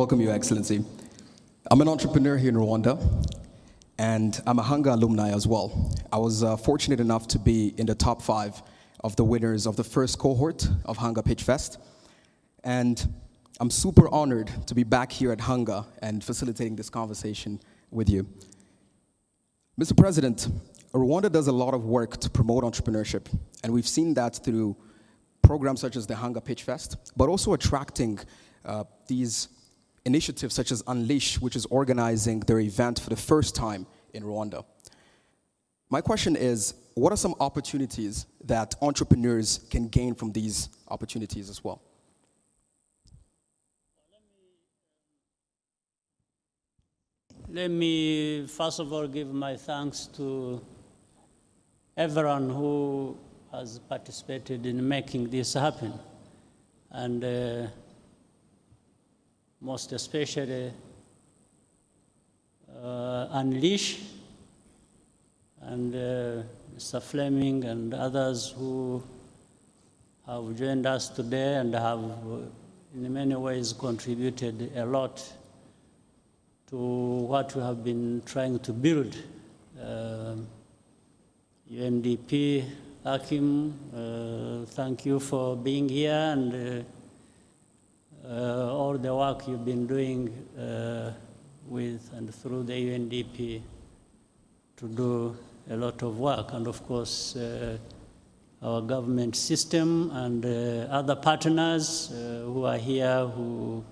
Welcome, Your Excellency. I'm an entrepreneur here in Rwanda, and I'm a Hanga alumni as well. I was fortunate enough to be in the top 5 of the winners of the first cohort of Hanga Pitchfest. And I'm super honored to be back here at Hanga and facilitating this conversation with you. Mr. President, Rwanda does a lot of work to promote entrepreneurship, and we've seen that through programs such as the Hanga Pitchfest, but also attracting these initiatives such as Unleash, which is organizing their event for the first time in Rwanda. My question is, what are some opportunities that entrepreneurs can gain from these opportunities as well? Let me first of all give my thanks to everyone who has participated in making this happen, and most especially Unleash and Mr. Fleming and others who have joined us today and have in many ways contributed a lot to what we have been trying to build. UNDP, Akim, thank you for being here, and all the work you've been doing with and through the UNDP to do a lot of work. And of course, our government system and other partners who are here, who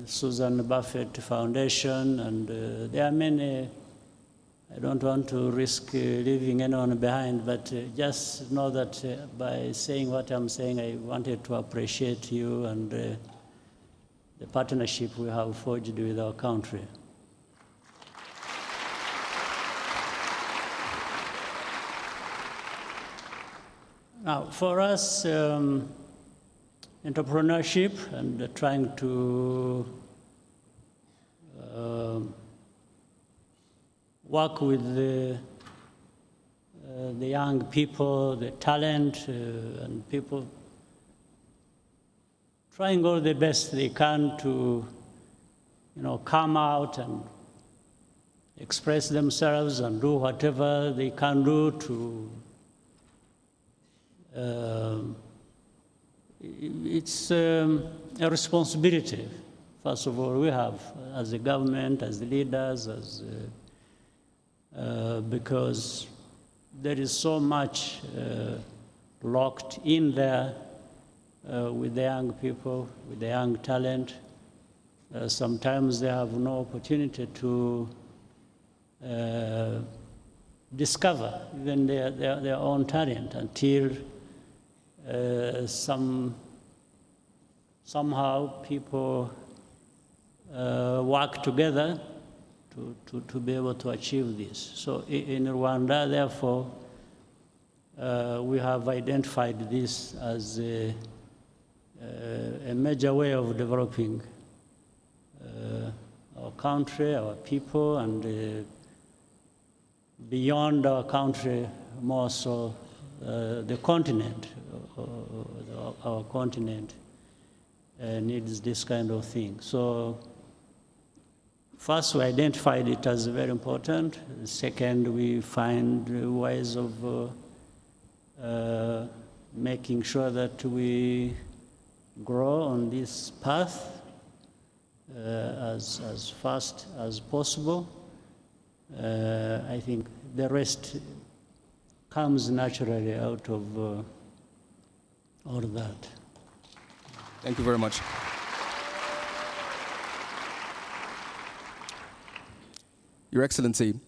Susan Buffett Foundation, and there are many. I don't want to risk leaving anyone behind, but just know that by saying what I'm saying, I wanted to appreciate you and the partnership we have forged with our country. Now, for us, entrepreneurship and trying to work with the young people, the talent, and people trying all the best they can to, come out and express themselves and do whatever they can do to. It's a responsibility, first of all, we have as a government, as the leaders, because there is so much locked in there with the young people, with the young talent. Sometimes they have no opportunity to discover even their own talent until somehow people work together to be able to achieve this. So in Rwanda, therefore, we have identified this as a major way of developing our country, our people, and beyond our country, more so the continent, our continent needs this kind of thing. So first, we identified it as very important. Second, we find ways of making sure that we grow on this path as fast as possible. I think the rest comes naturally out of all that. Thank you very much. Your Excellency,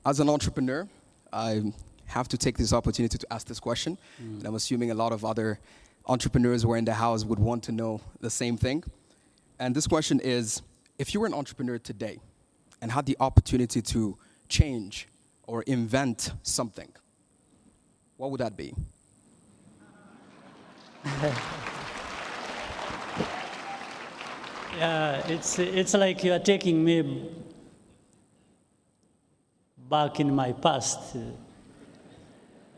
as an entrepreneur, I have to take this opportunity to ask this question. And I'm assuming a lot of other entrepreneurs who are in the house would want to know the same thing. And this question is, if you were an entrepreneur today and had the opportunity to change or invent something, what would that be? Yeah, it's like you are taking me back in my past,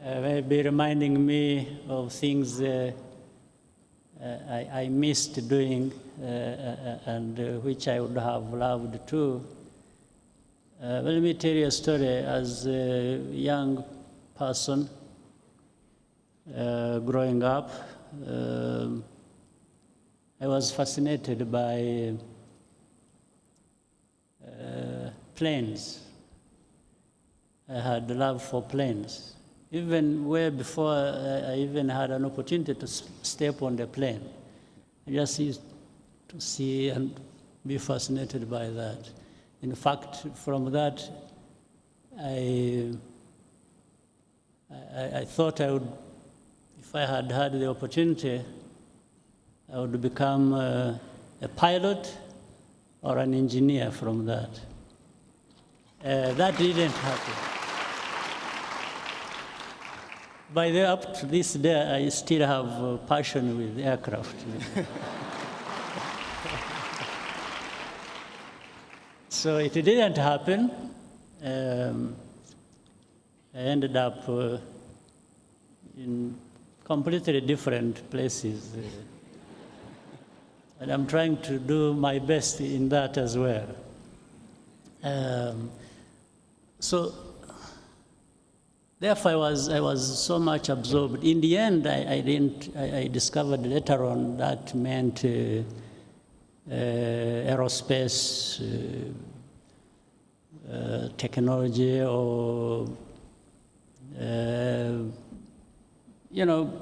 maybe reminding me of things I missed doing, and which I would have loved to. Let me tell you a story. As a young person growing up, I was fascinated by planes. I had love for planes. Even way before I even had an opportunity to step on the plane. I just used to see and be fascinated by that. In fact, from that, I thought I would, if I had had the opportunity, I would become a pilot or an engineer from that. That didn't happen. By the up to this day, I still have a passion with aircraft. So it didn't happen. I ended up in completely different places. And I'm trying to do my best in that as well. So therefore, I was so much absorbed. In the end, I discovered later on that meant aerospace technology, or you know,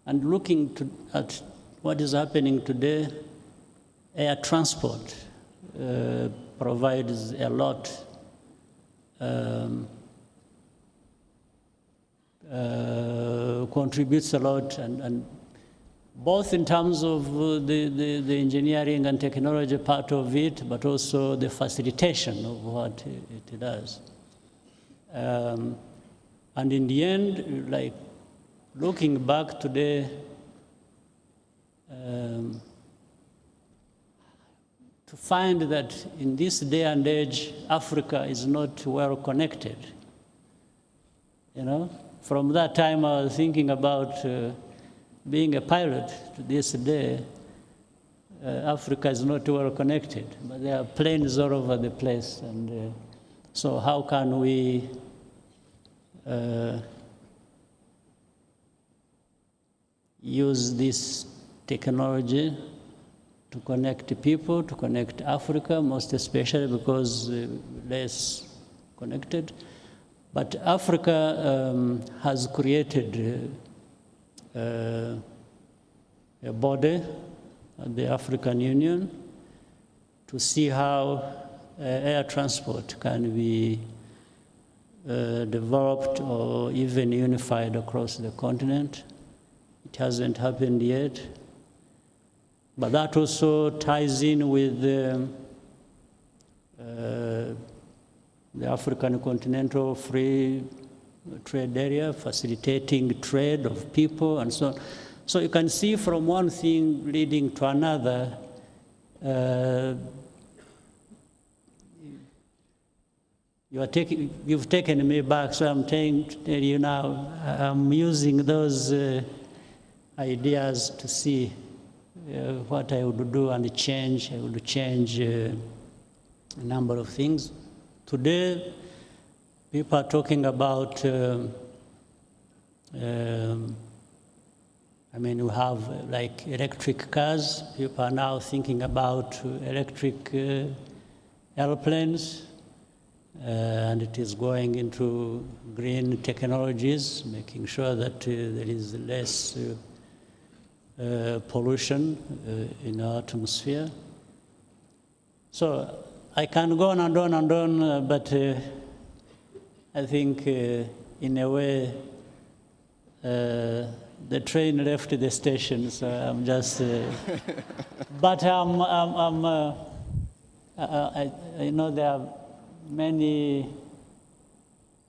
and looking at what is happening today, air transport provides a lot. Contributes a lot, and both in terms of the engineering and technology part of it, but also the facilitation of what it does. And in the end, like looking back today, to find that in this day and age, Africa is not well connected. You know, from that time I was thinking about being a pilot. To this day, Africa is not well connected, but there are planes all over the place. And so how can we use this technology to connect people, to connect Africa, most especially because less connected. But Africa has created a body, the African Union, to see how air transport can be developed or even unified across the continent. It hasn't happened yet. But that also ties in with the African Continental Free Trade Area, facilitating trade of people and so on. So you can see from one thing leading to another. You've taken me back, so I'm trying to tell you now, I'm using those ideas to see what I would do and change. I would change a number of things. Today, people are talking about, I mean, we have like electric cars. People are now thinking about electric airplanes, and it is going into green technologies, making sure that there is less pollution in our atmosphere. So I can go on and on and on, but I think in a way the train left the station, so I'm just. But I know there are many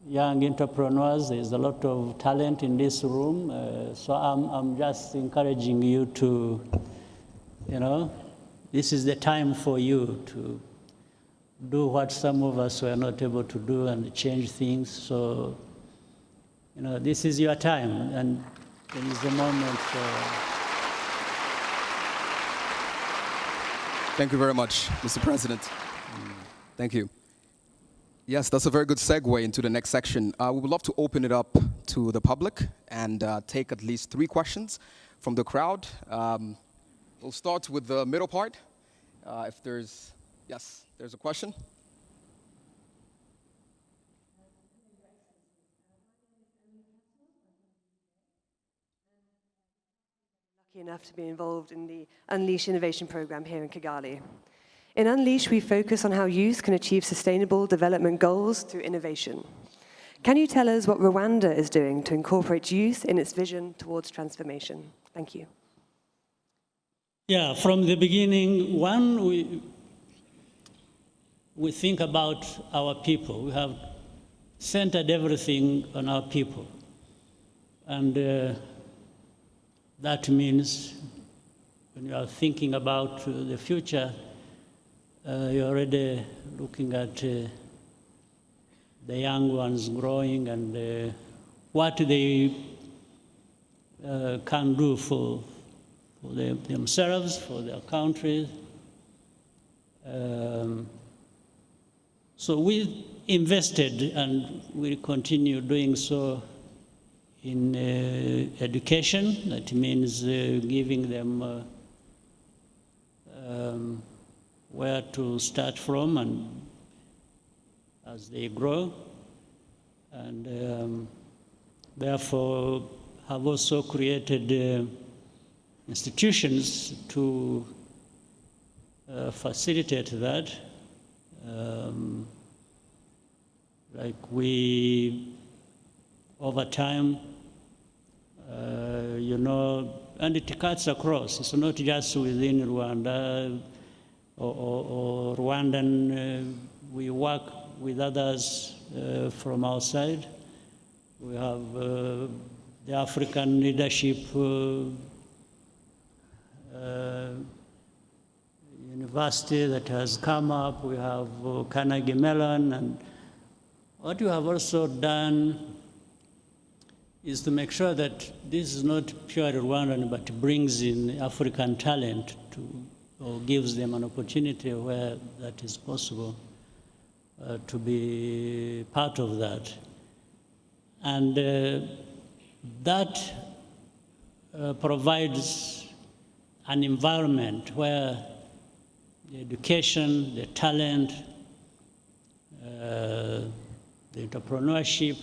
young entrepreneurs. There's a lot of talent in this room, so I'm just encouraging you to, you know, this is the time for you to do what some of us were not able to do and change things. So, you know, this is your time, and there is a moment for. Thank you very much, Mr. President. Thank you. Yes, that's a very good segue into the next section. We would love to open it up to the public and take at least 3 questions from the crowd. We'll start with the middle part. If there's, yes, there's a question. Lucky enough to be involved in the Unleash Innovation Program here in Kigali. In Unleash, we focus on how youth can achieve sustainable development goals through innovation. Can you tell us what Rwanda is doing to incorporate youth in its vision towards transformation? Thank you. Yeah, from the beginning, we think about our people. We have centered everything on our people. And that means when you are thinking about the future, you're already looking at the young ones growing and what they can do for themselves, for their country. So we invested, and we continue doing so, in education. That means giving them where to start from and as they grow. And therefore have also created institutions to facilitate that. Like we, over time, and it cuts across. It's not just within Rwanda or Rwandan. We work with others from outside. We have the African Leadership University that has come up. We have Carnegie Mellon. And what we have also done is to make sure that this is not purely Rwandan, but brings in African talent or gives them an opportunity where that is possible to be part of that. And that provides an environment where the education, the talent, the entrepreneurship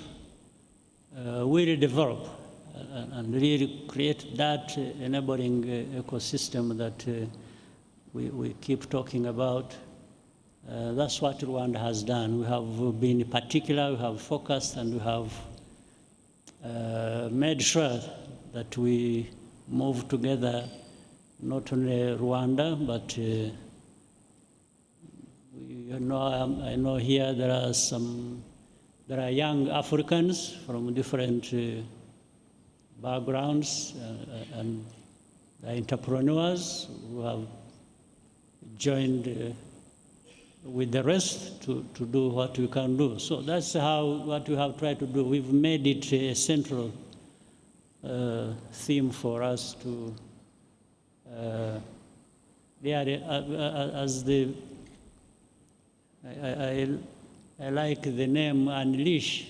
will develop and really create that enabling ecosystem that we keep talking about. That's what Rwanda has done. We have been particular, we have focused, and we have made sure that we move together, not only Rwanda, but I know here there are young Africans from different backgrounds and entrepreneurs who have joined with the rest to do what we can do. So that's what we have tried to do. We've made it a central theme for us to, I like the name Unleash.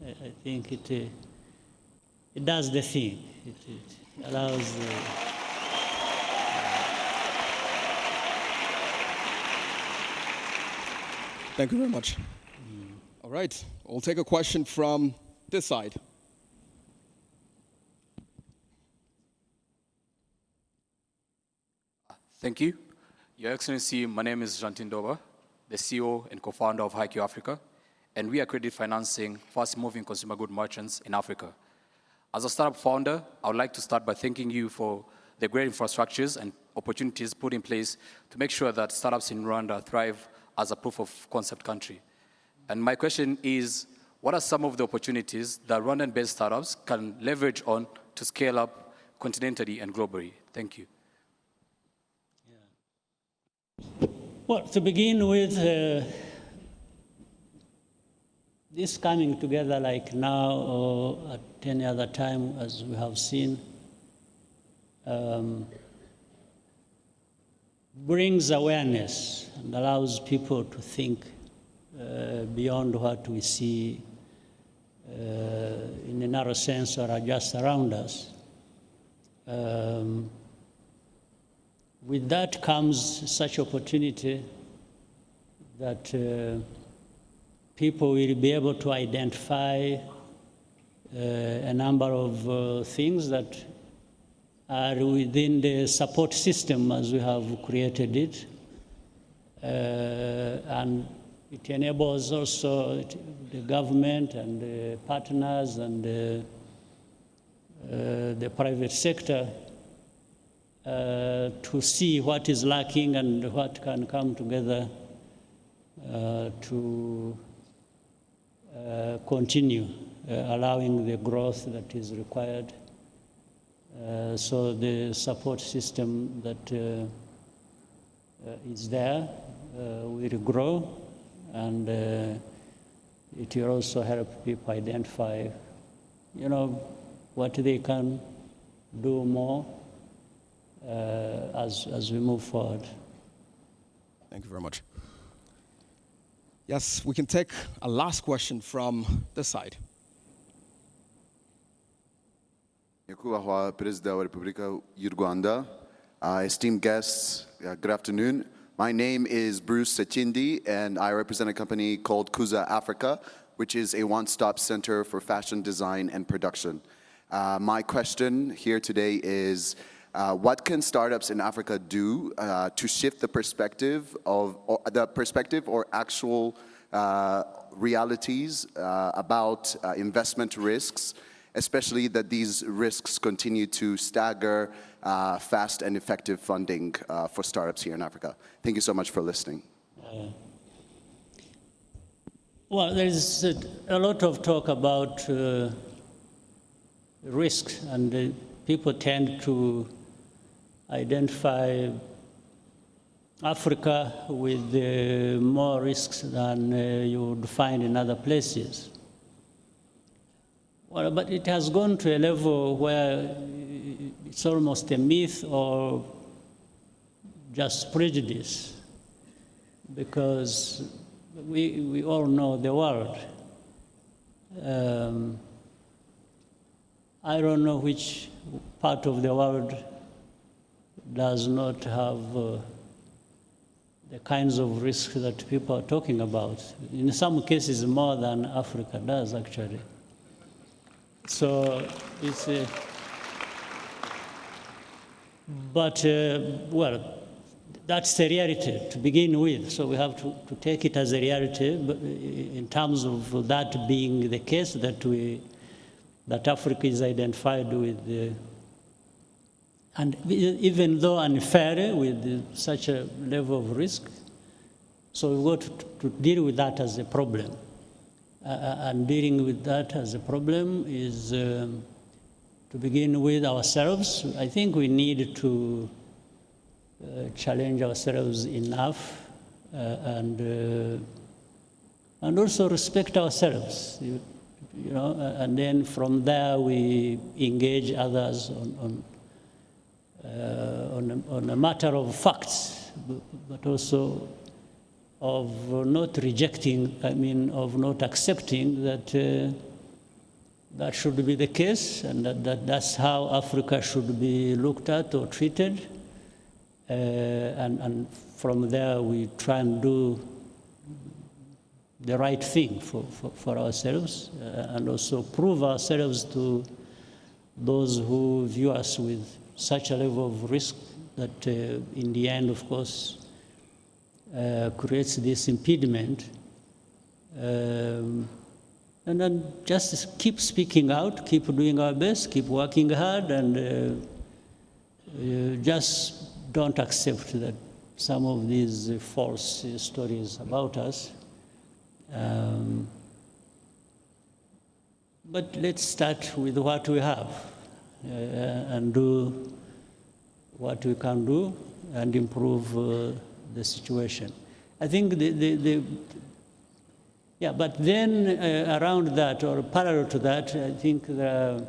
I think it does the thing. It allows. Thank you very much. All right, we'll take a question from this side. Thank you. Your Excellency, my name is Jantin Doba, the CEO and co-founder of IGIHE Africa, and we are credit financing fast-moving consumer good merchants in Africa. As a startup founder, I would like to start by thanking you for the great infrastructures and opportunities put in place to make sure that startups in Rwanda thrive as a proof of concept country. And my question is, what are some of the opportunities that Rwandan-based startups can leverage on to scale up continentally and globally? Thank you. Well, to begin with, this coming together like now or at any other time, as we have seen, brings awareness and allows people to think beyond what we see in a narrow sense or are just around us. With that comes such opportunity that people will be able to identify a number of things that are within the support system as we have created it. And it enables also the government and the partners and the private sector to see what is lacking and what can come together to continue allowing the growth that is required. So the support system that is there will grow, and it will also help people identify, what they can do more as we move forward. Thank you very much. Yes, we can take a last question from this side. Nyakubahwa Perezida wa Repubulika y'u Rwanda, esteemed guests, good afternoon. My name is Bruce Sachindi, and I represent a company called Kuza Africa, which is a one-stop center for fashion design and production. My question here today is, what can startups in Africa do to shift the perspective or actual realities about investment risks, especially that these risks continue to stagger fast and effective funding for startups here in Africa? Thank you so much for listening. Well, there's a lot of talk about risks, and people tend to identify Africa with more risks than you would find in other places. Well, but it has gone to a level where it's almost a myth or just prejudice, because we all know the world. I don't know which part of the world does not have the kinds of risks that people are talking about. In some cases, more than Africa does, actually. So it's well, that's the reality to begin with. So we have to take it as a reality, but in terms of that being the case, that Africa is identified with, and even though unfair with such a level of risk, so we've got to deal with that as a problem. And dealing with that as a problem is, to begin with, ourselves. I think we need to challenge ourselves enough and also respect ourselves, and then from there we engage others on a matter of facts, but also of not rejecting, of not accepting that that should be the case, and that's how Africa should be looked at or treated. And from there, we try and do the right thing for ourselves, and also prove ourselves to those who view us with such a level of risk that in the end, of course, creates this impediment. And then just keep speaking out, keep doing our best, keep working hard, and just don't accept that some of these false stories about us. But let's start with what we have and do what we can do and improve the situation. I think but then around that, or parallel to that, I think the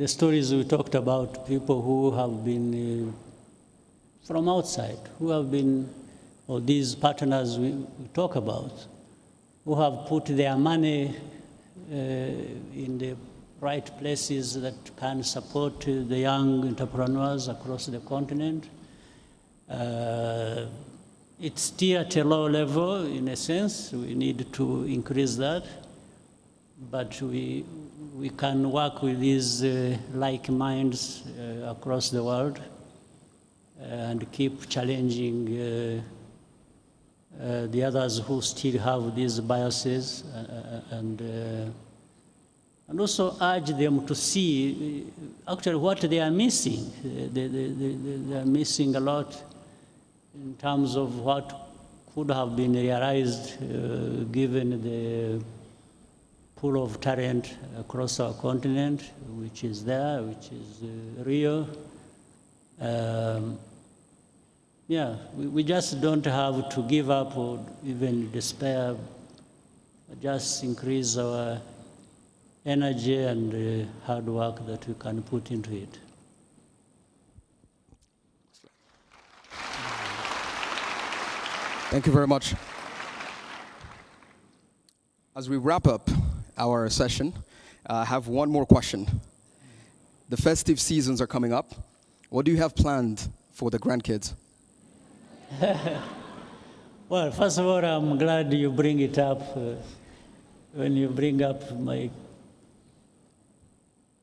stories we talked about, people who have been from outside who have been, or these partners we talk about, who have put their money in the right places that can support the young entrepreneurs across the continent. It's still at a low level, in a sense. We need to increase that. But we can work with these like minds across the world and keep challenging the others who still have these biases and also urge them to see actually what they are missing. They are missing a lot in terms of what could have been realized given the pool of talent across our continent, which is there, which is real. Yeah, we just don't have to give up or even despair, just increase our energy and hard work that we can put into it. Thank you very much. As we wrap up our session, I have one more question. The festive seasons are coming up. What do you have planned for the grandkids? Well, first of all, I'm glad you bring it up. When you bring up my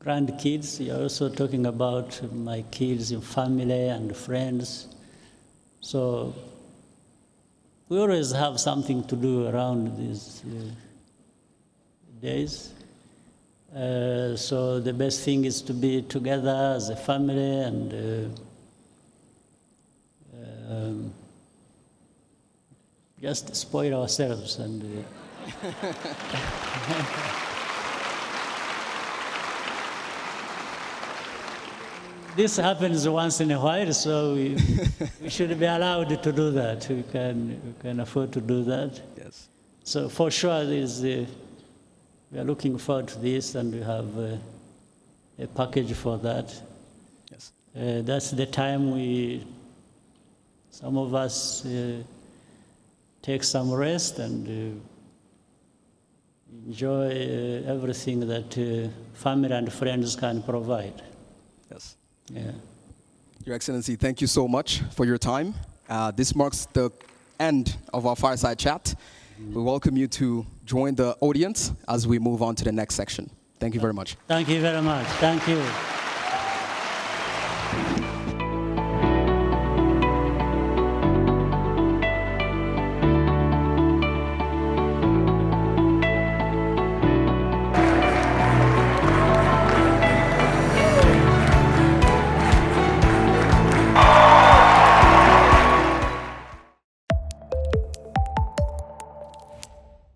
grandkids, you're also talking about my kids and family and friends. So we always have something to do around these days. So the best thing is to be together as a family and just spoil ourselves and this happens once in a while, so we should be allowed to do that. We can afford to do that. Yes. So for sure, we are looking forward to this, and we have a package for that. Yes. That's the time some of us take some rest and enjoy everything that family and friends can provide. Yes. Yeah. Your Excellency, thank you so much for your time. This marks the end of our fireside chat. We welcome you to join the audience as we move on to the next section. Thank you very much. Thank you very much. Thank you.